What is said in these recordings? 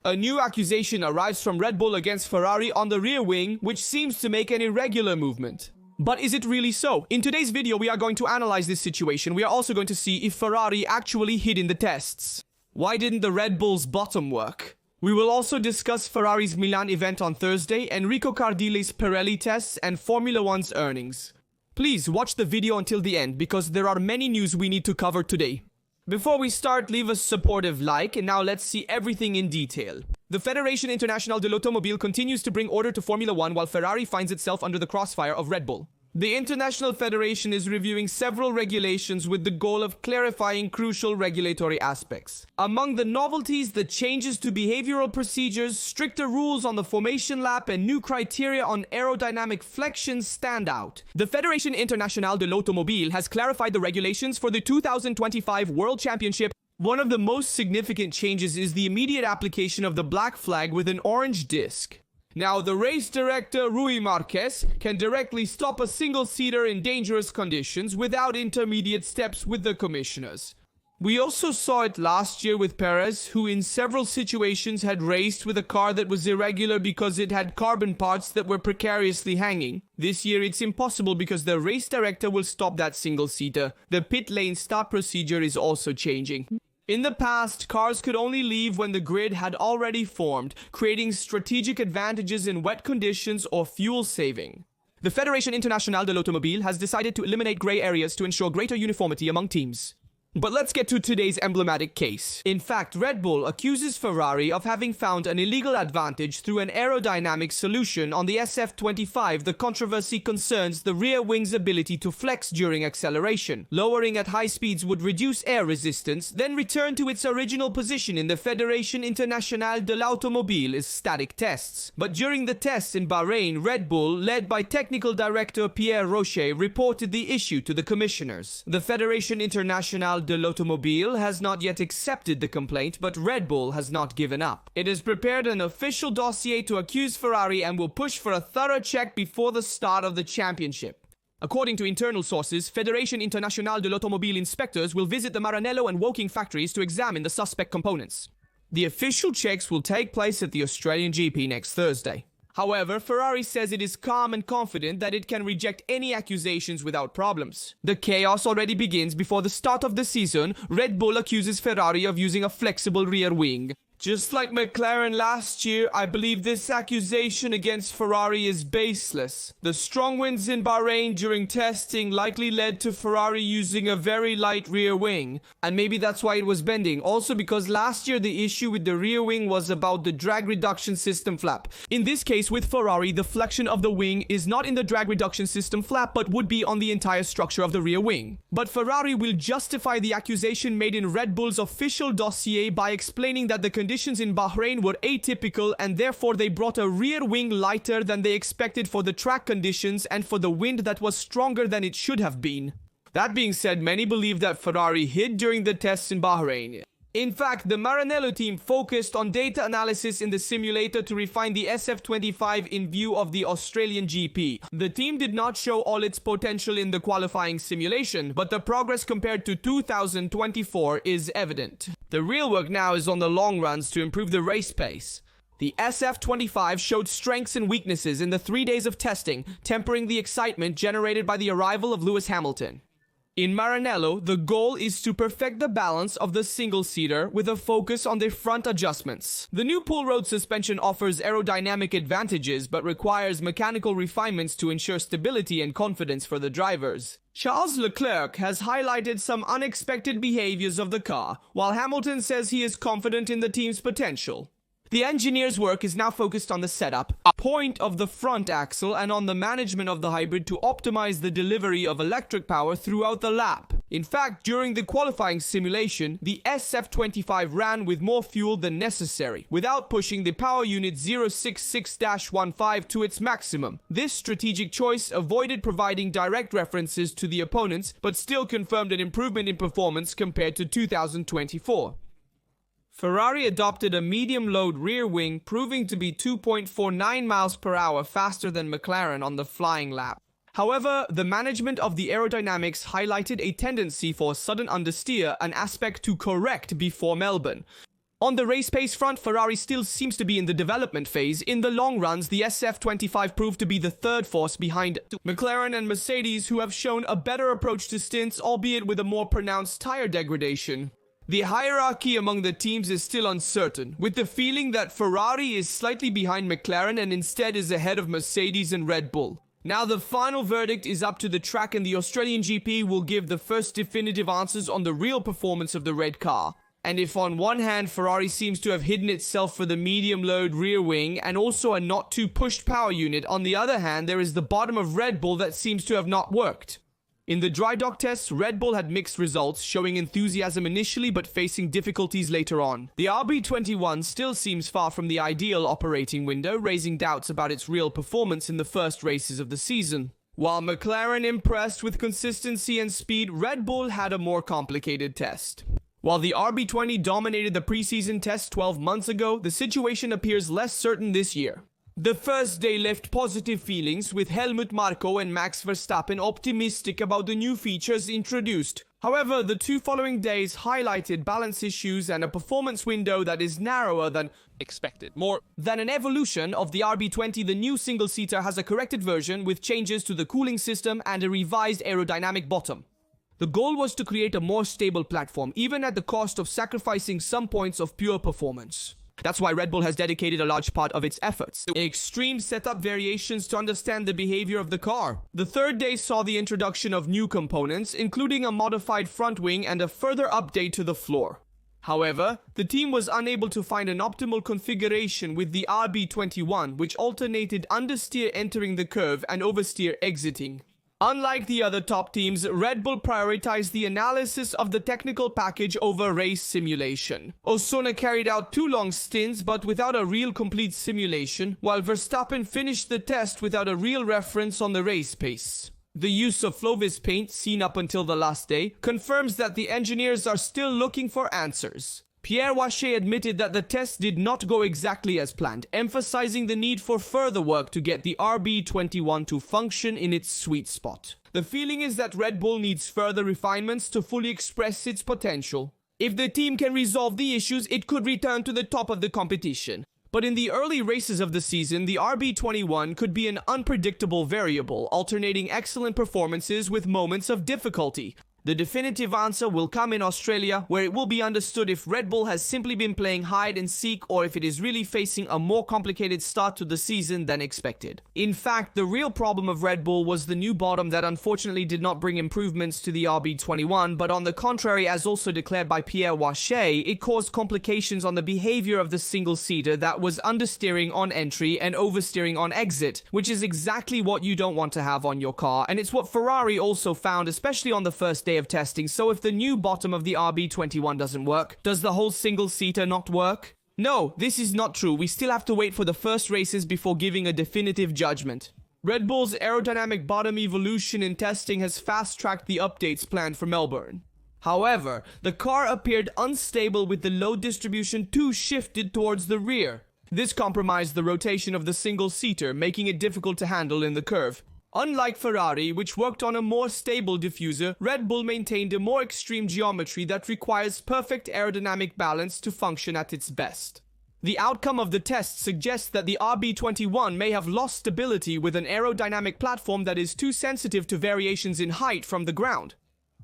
A new accusation arrives from Red Bull against Ferrari on the rear wing, which seems to make an irregular movement. But is it really so? In today's video, we are going to analyze this situation. We are also going to see if Ferrari actually hid in the tests. Why didn't the Red Bull's bottom work? We will also discuss Ferrari's Milan event on Thursday, Enrico Cardile's Pirelli tests, and Formula One's earnings. Please watch the video until the end because there are many news we need to cover today. Before we start, leave a supportive like, and now let's see everything in detail. The Fédération Internationale de l'Automobile continues to bring order to Formula One while Ferrari finds itself under the crossfire of Red Bull. The International Federation is reviewing several regulations with the goal of clarifying crucial regulatory aspects. Among the novelties, the changes to behavioral procedures, stricter rules on the formation lap, and new criteria on aerodynamic flexion stand out. The Fédération Internationale de l'Automobile has clarified the regulations for the 2025 World Championship. One of the most significant changes is the immediate application of the black flag with an orange disc. Now, the race director, Rui Marquez, can directly stop a single-seater in dangerous conditions without intermediate steps with the commissioners. We also saw it last year with Perez, who in several situations had raced with a car that was irregular because it had carbon parts that were precariously hanging. This year it's impossible because the race director will stop that single-seater. The pit lane start procedure is also changing. In the past, cars could only leave when the grid had already formed, creating strategic advantages in wet conditions or fuel saving. The Fédération Internationale de l'Automobile has decided to eliminate gray areas to ensure greater uniformity among teams. But let's get to today's emblematic case. In fact, Red Bull accuses Ferrari of having found an illegal advantage through an aerodynamic solution on the SF25. The controversy concerns the rear wing's ability to flex during acceleration. Lowering at high speeds would reduce air resistance, then return to its original position in the Fédération Internationale de l'Automobile static tests. But during the tests in Bahrain, Red Bull, led by technical director Pierre Rocher, reported the issue to the commissioners. The Fédération Internationale de l'Automobile has not yet accepted the complaint, but Red Bull has not given up. It has prepared an official dossier to accuse Ferrari and will push for a thorough check before the start of the championship. According to internal sources, Fédération Internationale de l'Automobile inspectors will visit the Maranello and Woking factories to examine the suspect components. The official checks will take place at the Australian GP next Thursday. However, Ferrari says it is calm and confident that it can reject any accusations without problems. The chaos already begins before the start of the season. Red Bull accuses Ferrari of using a flexible rear wing. Just like McLaren last year, I believe this accusation against Ferrari is baseless. The strong winds in Bahrain during testing likely led to Ferrari using a very light rear wing, and maybe that's why it was bending. Also because last year the issue with the rear wing was about the drag reduction system flap. In this case with Ferrari, the flexion of the wing is not in the drag reduction system flap but would be on the entire structure of the rear wing. But Ferrari will justify the accusation made in Red Bull's official dossier by explaining that the conditions in Bahrain were atypical and therefore they brought a rear wing lighter than they expected for the track conditions and for the wind that was stronger than it should have been. That being said, many believe that Ferrari hid during the tests in Bahrain. In fact, the Maranello team focused on data analysis in the simulator to refine the SF25 in view of the Australian GP. The team did not show all its potential in the qualifying simulation, but the progress compared to 2024 is evident. The real work now is on the long runs to improve the race pace. The SF25 showed strengths and weaknesses in the 3 days of testing, tempering the excitement generated by the arrival of Lewis Hamilton. In Maranello, the goal is to perfect the balance of the single-seater with a focus on the front adjustments. The new pull rod suspension offers aerodynamic advantages but requires mechanical refinements to ensure stability and confidence for the drivers. Charles Leclerc has highlighted some unexpected behaviors of the car, while Hamilton says he is confident in the team's potential. The engineer's work is now focused on the setup, point of the front axle, and on the management of the hybrid to optimize the delivery of electric power throughout the lap. In fact, during the qualifying simulation, the SF25 ran with more fuel than necessary, without pushing the power unit 066-15 to its maximum. This strategic choice avoided providing direct references to the opponents, but still confirmed an improvement in performance compared to 2024. Ferrari adopted a medium-load rear wing, proving to be 2.49 miles per hour faster than McLaren on the flying lap. However, the management of the aerodynamics highlighted a tendency for sudden understeer, an aspect to correct before Melbourne. On the race pace front, Ferrari still seems to be in the development phase. In the long runs, the SF25 proved to be the third force behind McLaren and Mercedes, who have shown a better approach to stints, albeit with a more pronounced tire degradation. The hierarchy among the teams is still uncertain, with the feeling that Ferrari is slightly behind McLaren and instead is ahead of Mercedes and Red Bull. Now the final verdict is up to the track, and the Australian GP will give the first definitive answers on the real performance of the red car. And if on one hand Ferrari seems to have hidden itself for the medium load rear wing and also a not too pushed power unit, on the other hand there is the bottom of Red Bull that seems to have not worked. In the dry dock tests, Red Bull had mixed results, showing enthusiasm initially but facing difficulties later on. The RB21 still seems far from the ideal operating window, raising doubts about its real performance in the first races of the season. While McLaren impressed with consistency and speed, Red Bull had a more complicated test. While the RB20 dominated the preseason test 12 months ago, the situation appears less certain this year. The first day left positive feelings, with Helmut Marko and Max Verstappen optimistic about the new features introduced. However, the two following days highlighted balance issues and a performance window that is narrower than expected. More than an evolution of the RB20, the new single-seater has a corrected version with changes to the cooling system and a revised aerodynamic bottom. The goal was to create a more stable platform, even at the cost of sacrificing some points of pure performance. That's why Red Bull has dedicated a large part of its efforts to extreme setup variations to understand the behavior of the car. The third day saw the introduction of new components, including a modified front wing and a further update to the floor. However, the team was unable to find an optimal configuration with the RB21, which alternated understeer entering the curve and oversteer exiting. Unlike the other top teams, Red Bull prioritized the analysis of the technical package over race simulation. Osona carried out 2 long stints but without a real complete simulation, while Verstappen finished the test without a real reference on the race pace. The use of Flovis paint, seen up until the last day, confirms that the engineers are still looking for answers. Pierre Wache admitted that the test did not go exactly as planned, emphasizing the need for further work to get the RB21 to function in its sweet spot. The feeling is that Red Bull needs further refinements to fully express its potential. If the team can resolve the issues, it could return to the top of the competition. But in the early races of the season, the RB21 could be an unpredictable variable, alternating excellent performances with moments of difficulty. The definitive answer will come in Australia, where it will be understood if Red Bull has simply been playing hide and seek or if it is really facing a more complicated start to the season than expected. In fact, the real problem of Red Bull was the new bottom that unfortunately did not bring improvements to the RB21, but on the contrary, as also declared by Pierre Wache, it caused complications on the behavior of the single-seater that was understeering on entry and oversteering on exit, which is exactly what you don't want to have on your car, and it's what Ferrari also found, especially on the first day of testing. So if the new bottom of the RB21 doesn't work, does the whole single-seater not work? No, this is not true. We still have to wait for the first races before giving a definitive judgment. Red Bull's aerodynamic bottom evolution in testing has fast-tracked the updates planned for Melbourne. However, the car appeared unstable with the load distribution too shifted towards the rear. This compromised the rotation of the single-seater, making it difficult to handle in the curve. Unlike Ferrari, which worked on a more stable diffuser, Red Bull maintained a more extreme geometry that requires perfect aerodynamic balance to function at its best. The outcome of the test suggests that the RB21 may have lost stability with an aerodynamic platform that is too sensitive to variations in height from the ground.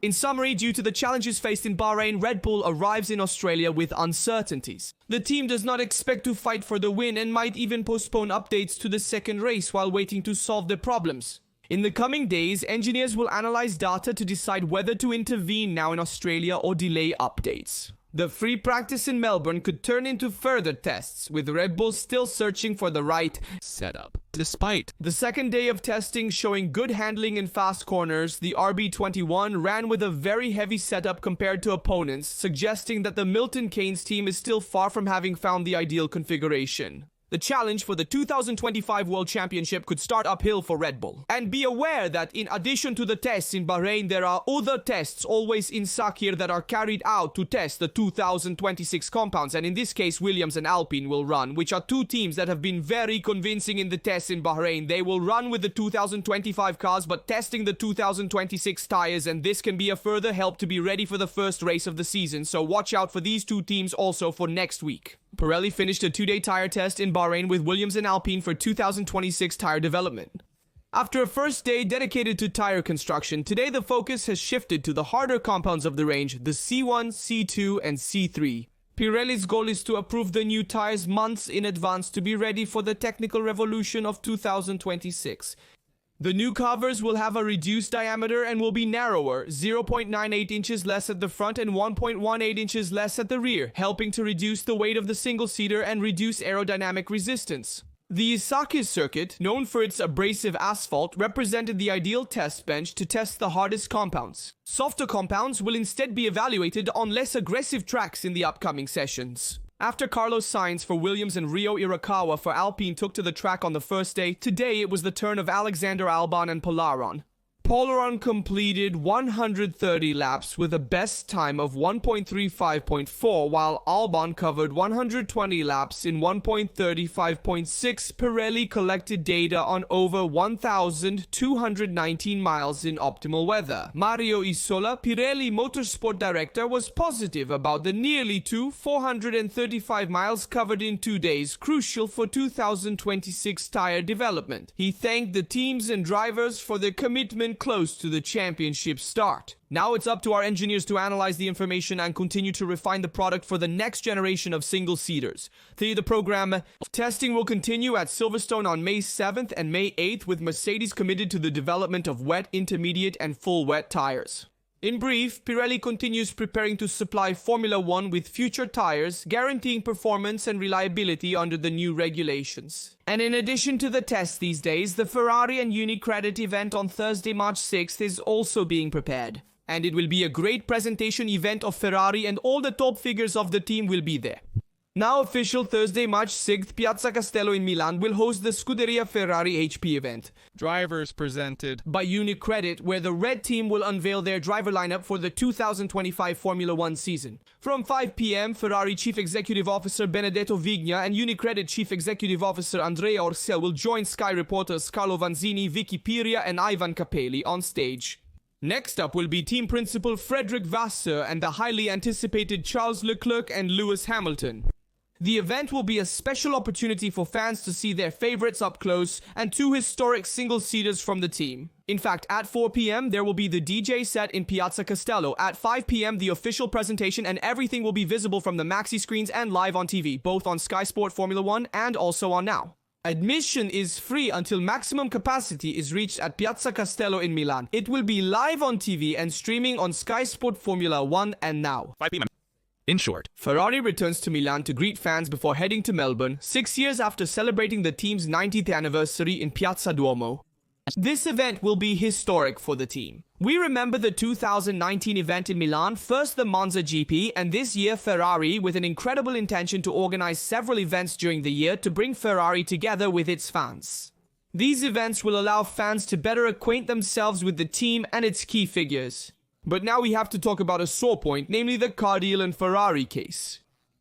In summary, due to the challenges faced in Bahrain, Red Bull arrives in Australia with uncertainties. The team does not expect to fight for the win and might even postpone updates to the second race while waiting to solve the problems. In the coming days, engineers will analyze data to decide whether to intervene now in Australia or delay updates. The free practice in Melbourne could turn into further tests, with Red Bull still searching for the right setup. Despite the second day of testing showing good handling in fast corners, the RB21 ran with a very heavy setup compared to opponents, suggesting that the Milton Keynes team is still far from having found the ideal configuration. The challenge for the 2025 World Championship could start uphill for Red Bull. And be aware that in addition to the tests in Bahrain, there are other tests always in Sakir that are carried out to test the 2026 compounds. And in this case, Williams and Alpine will run, which are two teams that have been very convincing in the tests in Bahrain. They will run with the 2025 cars, but testing the 2026 tires, and this can be a further help to be ready for the first race of the season. So watch out for these two teams also for next week. Pirelli finished a 2-day tire test in Bahrain with Williams and Alpine for 2026 tire development. After a first day dedicated to tire construction, today the focus has shifted to the harder compounds of the range, the C1, C2 and C3. Pirelli's goal is to approve the new tires months in advance to be ready for the technical revolution of 2026. The new covers will have a reduced diameter and will be narrower, 0.98 inches less at the front and 1.18 inches less at the rear, helping to reduce the weight of the single-seater and reduce aerodynamic resistance. The Accusation circuit, known for its abrasive asphalt, represented the ideal test bench to test the hardest compounds. Softer compounds will instead be evaluated on less aggressive tracks in the upcoming sessions. After Carlos Sainz for Williams and Ryo Irakawa for Alpine took to the track on the first day, today it was the turn of Alexander Albon and Polaron. Polaron completed 130 laps with a best time of 1.35.4, while Albon covered 120 laps in 1.35.6. Pirelli collected data on over 1,219 miles in optimal weather. Mario Isola, Pirelli Motorsport director, was positive about the nearly 435 miles covered in 2 days, crucial for 2026 tire development. He thanked the teams and drivers for their commitment close to the championship start. Now it's up to our engineers to analyze the information and continue to refine the product for the next generation of single-seaters. Through the program, testing will continue at Silverstone on May 7th and May 8th, with Mercedes committed to the development of wet, intermediate and full wet tires. In brief, Pirelli continues preparing to supply Formula 1 with future tires, guaranteeing performance and reliability under the new regulations. And in addition to the tests these days, the Ferrari and UniCredit event on Thursday, March 6th is also being prepared. And it will be a great presentation event of Ferrari, and all the top figures of the team will be there. Now official, Thursday, March 6th, Piazza Castello in Milan will host the Scuderia Ferrari HP event. Drivers presented By UniCredit, where the red team will unveil their driver lineup for the 2025 Formula 1 season. From 5 p.m., Ferrari Chief Executive Officer Benedetto Vigna and UniCredit Chief Executive Officer Andrea Orcel will join Sky reporters Carlo Vanzini, Vicky Piria and Ivan Capelli on stage. Next up will be team principal Frederick Vasseur and the highly anticipated Charles Leclerc and Lewis Hamilton. The event will be a special opportunity for fans to see their favorites up close and two historic single-seaters from the team. In fact, at 4 p.m. there will be the DJ set in Piazza Castello. At 5 p.m. the official presentation, and everything will be visible from the maxi screens and live on TV, both on Sky Sport Formula 1 and also on Now. Admission is free until maximum capacity is reached at Piazza Castello in Milan. It will be live on TV and streaming on Sky Sport Formula 1 and Now. 5 p.m. In short, Ferrari returns to Milan to greet fans before heading to Melbourne, 6 years after celebrating the team's 90th anniversary in Piazza Duomo. This event will be historic for the team. We remember the 2019 event in Milan, first the Monza GP, and this year Ferrari, with an incredible intention to organize several events during the year to bring Ferrari together with its fans. These events will allow fans to better acquaint themselves with the team and its key figures. But now we have to talk about a sore point, namely the car deal and Ferrari case.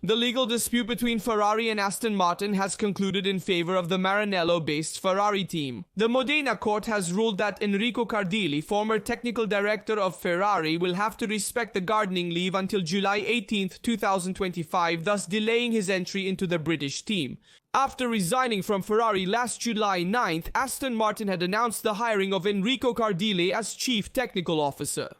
The legal dispute between Ferrari and Aston Martin has concluded in favor of the Maranello-based Ferrari team. The Modena court has ruled that Enrico Cardilli, former technical director of Ferrari, will have to respect the gardening leave until July 18, 2025, thus delaying his entry into the British team. After resigning from Ferrari last July 9th, Aston Martin had announced the hiring of Enrico Cardilli as chief technical officer.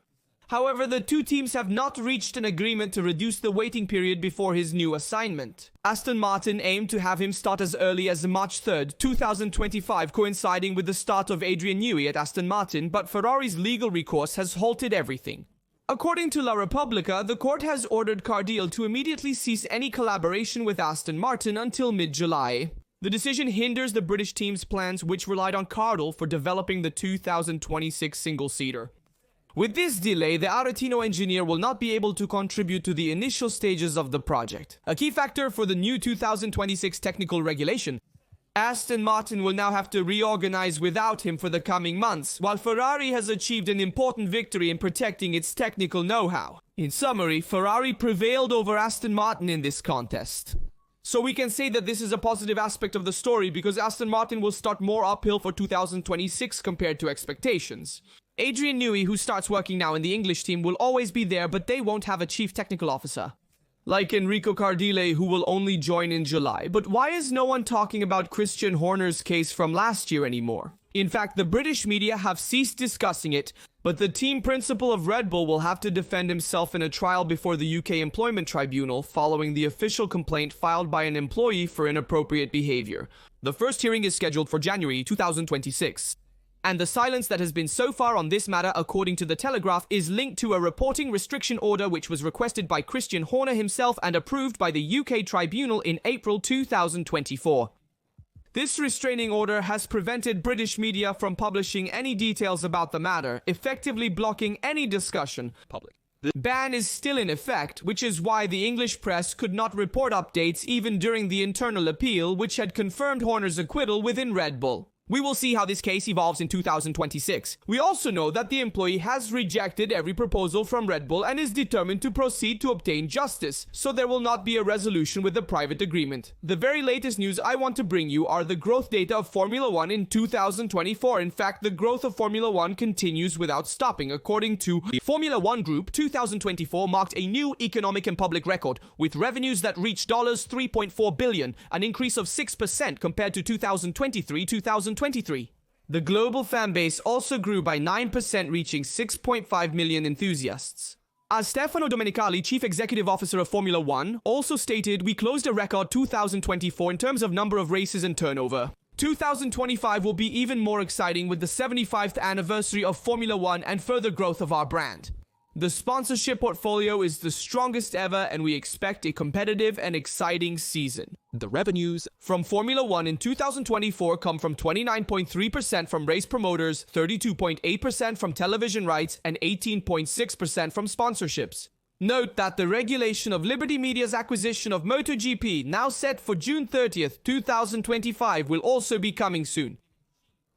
However, the two teams have not reached an agreement to reduce the waiting period before his new assignment. Aston Martin aimed to have him start as early as March 3, 2025, coinciding with the start of Adrian Newey at Aston Martin, but Ferrari's legal recourse has halted everything. According to La Repubblica, the court has ordered Cardilli to immediately cease any collaboration with Aston Martin until mid-July. The decision hinders the British team's plans, which relied on Cardilli for developing the 2026 single-seater. With this delay, the Aretino engineer will not be able to contribute to the initial stages of the project. A key factor for the new 2026 technical regulation, Aston Martin will now have to reorganize without him for the coming months, while Ferrari has achieved an important victory in protecting its technical know-how. In summary, Ferrari prevailed over Aston Martin in this contest. So we can say that this is a positive aspect of the story because Aston Martin will start more uphill for 2026 compared to expectations. Adrian Newey, who starts working now in the English team, will always be there, but they won't have a chief technical officer. Like Enrico Cardile, who will only join in July. But why is no one talking about Christian Horner's case from last year anymore? In fact, the British media have ceased discussing it, but the team principal of Red Bull will have to defend himself in a trial before the UK Employment Tribunal following the official complaint filed by an employee for inappropriate behavior. The first hearing is scheduled for January 2026. And the silence that has been so far on this matter, according to The Telegraph, is linked to a reporting restriction order which was requested by Christian Horner himself and approved by the UK Tribunal in April 2024. This restraining order has prevented British media from publishing any details about the matter, effectively blocking any discussion. The ban is still in effect, which is why the English press could not report updates even during the internal appeal, which had confirmed Horner's acquittal within Red Bull. We will see how this case evolves in 2026. We also know that the employee has rejected every proposal from Red Bull and is determined to proceed to obtain justice, so there will not be a resolution with the private agreement. The very latest news I want to bring you are the growth data of Formula 1 in 2024. In fact, the growth of Formula 1 continues without stopping. According to the Formula 1 Group, 2024 marked a new economic and public record, with revenues that reached $3.4 billion, an increase of 6% compared to 2023. The global fan base also grew by 9%, reaching 6.5 million enthusiasts. As Stefano Domenicali, Chief Executive Officer of Formula 1, also stated, "We closed a record 2024 in terms of number of races and turnover. 2025 will be even more exciting with the 75th anniversary of Formula 1 and further growth of our brand. The sponsorship portfolio is the strongest ever and we expect a competitive and exciting season." The revenues from Formula 1 in 2024 come from 29.3% from race promoters, 32.8% from television rights, and 18.6% from sponsorships. Note that the regulation of Liberty Media's acquisition of MotoGP, now set for June 30th, 2025, will also be coming soon.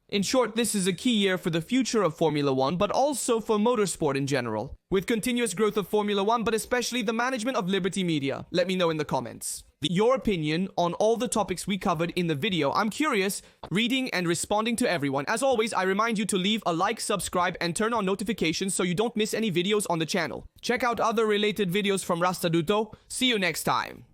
In short, this is a key year for the future of Formula 1, but also for motorsport in general. With continuous growth of Formula 1, but especially the management of Liberty Media. Let me know in the comments your opinion on all the topics we covered in the video. I'm curious, reading and responding to everyone. As always, I remind you to leave a like, subscribe, and turn on notifications so you don't miss any videos on the channel. Check out other related videos from Rastaduto. See you next time.